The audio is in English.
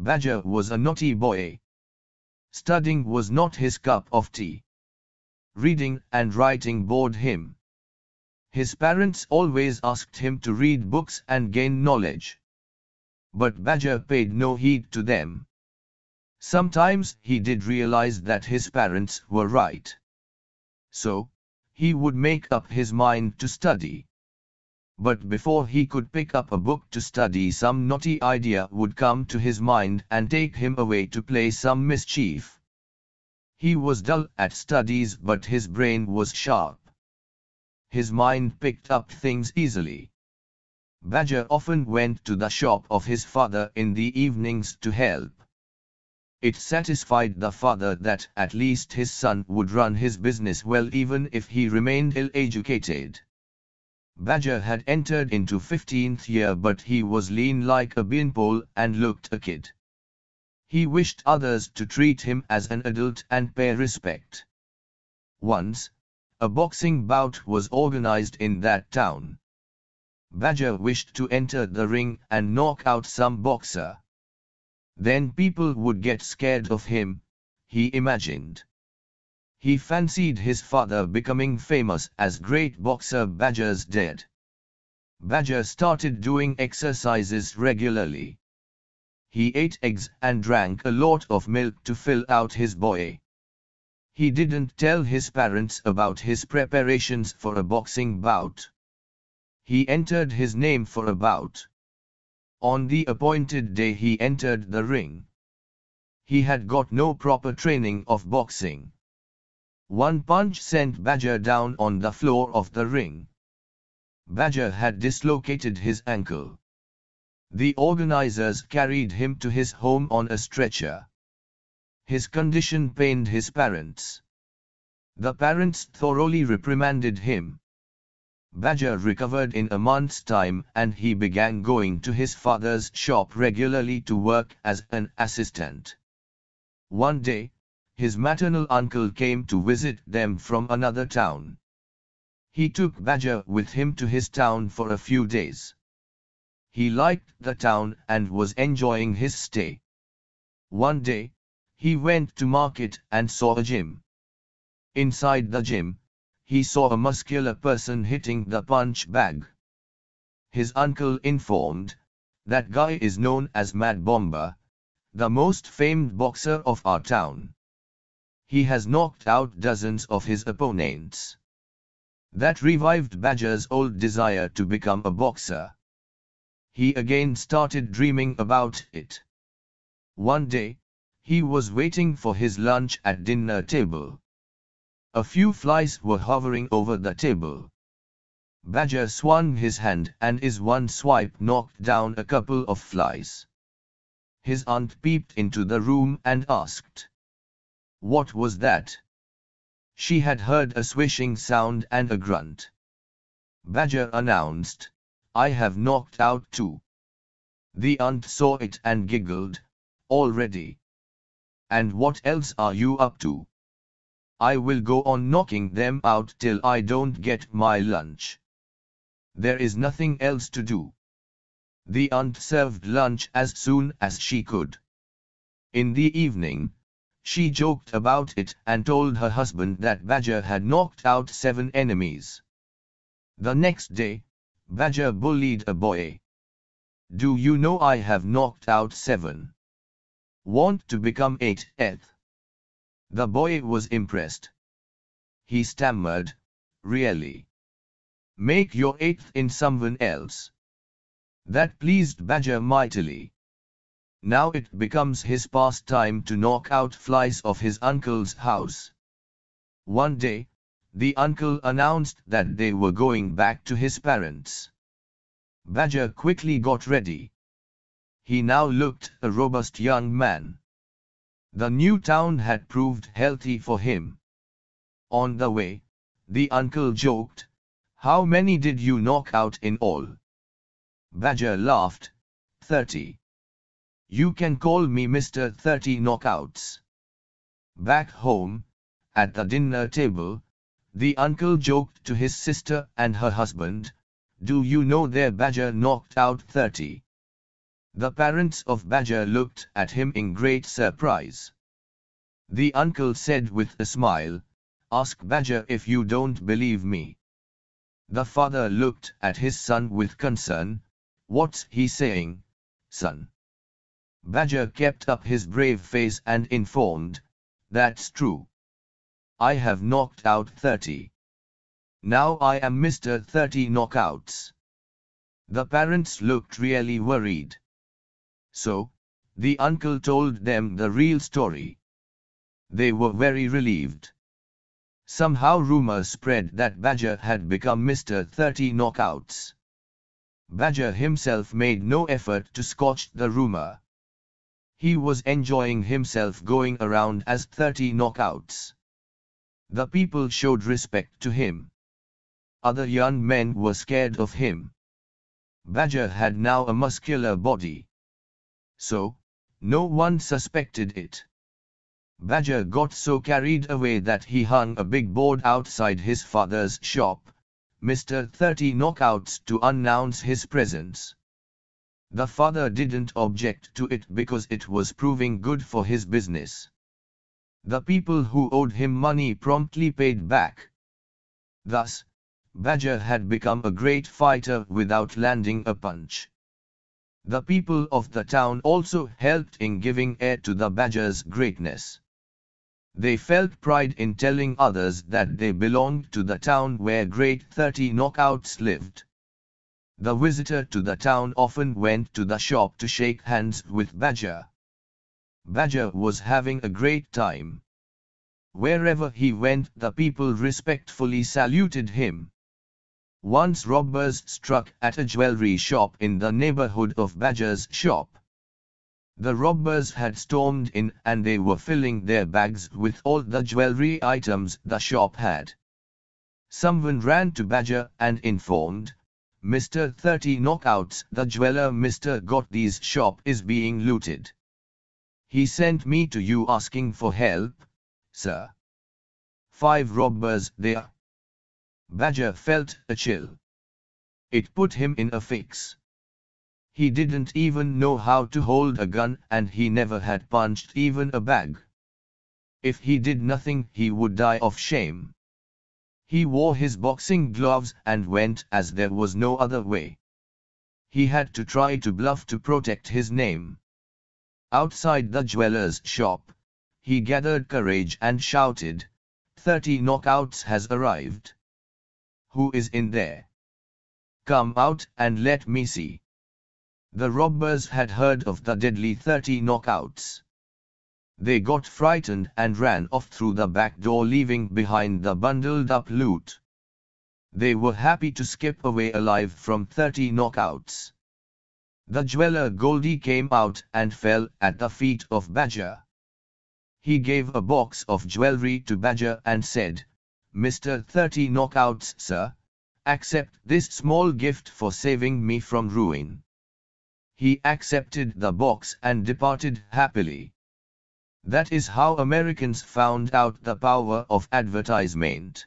Badger was a naughty boy. Studying was not his cup of tea. Reading and writing bored him. His parents always asked him to read books and gain knowledge. But Badger paid no heed to them. Sometimes he did realize that his parents were right. So, he would make up his mind to study. But before he could pick up a book to study, some naughty idea would come to his mind and take him away to play some mischief. He was dull at studies, but his brain was sharp. His mind picked up things easily. Badger often went to the shop of his father in the evenings to help. It satisfied the father that at least his son would run his business well even if he remained ill-educated. Badger had entered into 15th year, but he was lean like a beanpole and looked a kid. He wished others to treat him as an adult and pay respect. Once, a boxing bout was organized in that town. Badger wished to enter the ring and knock out some boxer. Then people would get scared of him, he imagined. He fancied his father becoming famous as great boxer Badger's did. Badger started doing exercises regularly. He ate eggs and drank a lot of milk to fill out his body. He didn't tell his parents about his preparations for a boxing bout. He entered his name for a bout. On the appointed day he entered the ring. He had got no proper training of boxing. One punch sent Badger down on the floor of the ring. Badger had dislocated his ankle. The organizers carried him to his home on a stretcher. His condition pained his parents. The parents thoroughly reprimanded him. Badger recovered in a month's time and he began going to his father's shop regularly to work as an assistant. One day, his maternal uncle came to visit them from another town. He took Badger with him to his town for a few days. He liked the town and was enjoying his stay. One day, he went to market and saw a gym. Inside the gym, he saw a muscular person hitting the punch bag. His uncle informed, "That guy is known as Mad Bomber, the most famed boxer of our town. He has knocked out dozens of his opponents." That revived Badger's old desire to become a boxer. He again started dreaming about it. One day, he was waiting for his lunch at dinner table. A few flies were hovering over the table. Badger swung his hand and in one swipe knocked down a couple of flies. His aunt peeped into the room and asked, "What was that?" She had heard a swishing sound and a grunt. Badger announced, "I have knocked out two." The aunt saw it and giggled, "Already? And what else are you up to?" "I will go on knocking them out till I don't get my lunch. There is nothing else to do." The aunt served lunch as soon as she could. In the evening, she joked about it and told her husband that Badger had knocked out 7 enemies. The next day, Badger bullied a boy. "Do you know I have knocked out 7? Want to become 8th? The boy was impressed. He stammered, "Really? Make your 8th in someone else." That pleased Badger mightily. Now it becomes his pastime to knock out flies of his uncle's house. One day, the uncle announced that they were going back to his parents. Badger quickly got ready. He now looked a robust young man. The new town had proved healthy for him. On the way, the uncle joked, "How many did you knock out in all?" Badger laughed, 30. "You can call me Mr. 30 Knockouts." Back home, at the dinner table, the uncle joked to his sister and her husband, "Do you know their Badger knocked out 30? The parents of Badger looked at him in great surprise. The uncle said with a smile, "Ask Badger if you don't believe me." The father looked at his son with concern. "What's he saying, son?" Badger kept up his brave face and informed, "That's true. I have knocked out 30. Now I am Mr. 30 knockouts." The parents looked really worried. So, the uncle told them the real story. They were very relieved. Somehow rumors spread that Badger had become Mr. 30 knockouts. Badger himself made no effort to squash the rumor. He was enjoying himself going around as 30 knockouts. The people showed respect to him. Other young men were scared of him. Badger had now a muscular body. So, no one suspected it. Badger got so carried away that he hung a big board outside his father's shop, "Mr. 30 knockouts," to announce his presence. The father didn't object to it because it was proving good for his business. The people who owed him money promptly paid back. Thus, Badger had become a great fighter without landing a punch. The people of the town also helped in giving air to the Badger's greatness. They felt pride in telling others that they belonged to the town where great 30 knockouts lived. The visitor to the town often went to the shop to shake hands with Badger. Badger was having a great time. Wherever he went, the people respectfully saluted him. Once robbers struck at a jewelry shop in the neighborhood of Badger's shop. The robbers had stormed in and they were filling their bags with all the jewelry items the shop had. Someone ran to Badger and informed, "Mr. 30 knockouts, the jeweler Mr. Gottlieb's shop is being looted. He sent me to you asking for help, sir." 5 robbers there. Badger felt a chill. It put him in a fix. He didn't even know how to hold a gun and he never had punched even a bag. If he did nothing, he would die of shame. He wore his boxing gloves and went as there was no other way. He had to try to bluff to protect his name. Outside the jeweler's shop, he gathered courage and shouted, "30 knockouts has arrived. Who is in there? Come out and let me see." The robbers had heard of the deadly 30 knockouts. They got frightened and ran off through the back door, leaving behind the bundled up loot. They were happy to skip away alive from 30 knockouts. The jeweler Goldie came out and fell at the feet of Badger. He gave a box of jewelry to Badger and said, "Mr. 30 knockouts, sir, accept this small gift for saving me from ruin." He accepted the box and departed happily. That is how Americans found out the power of advertisement.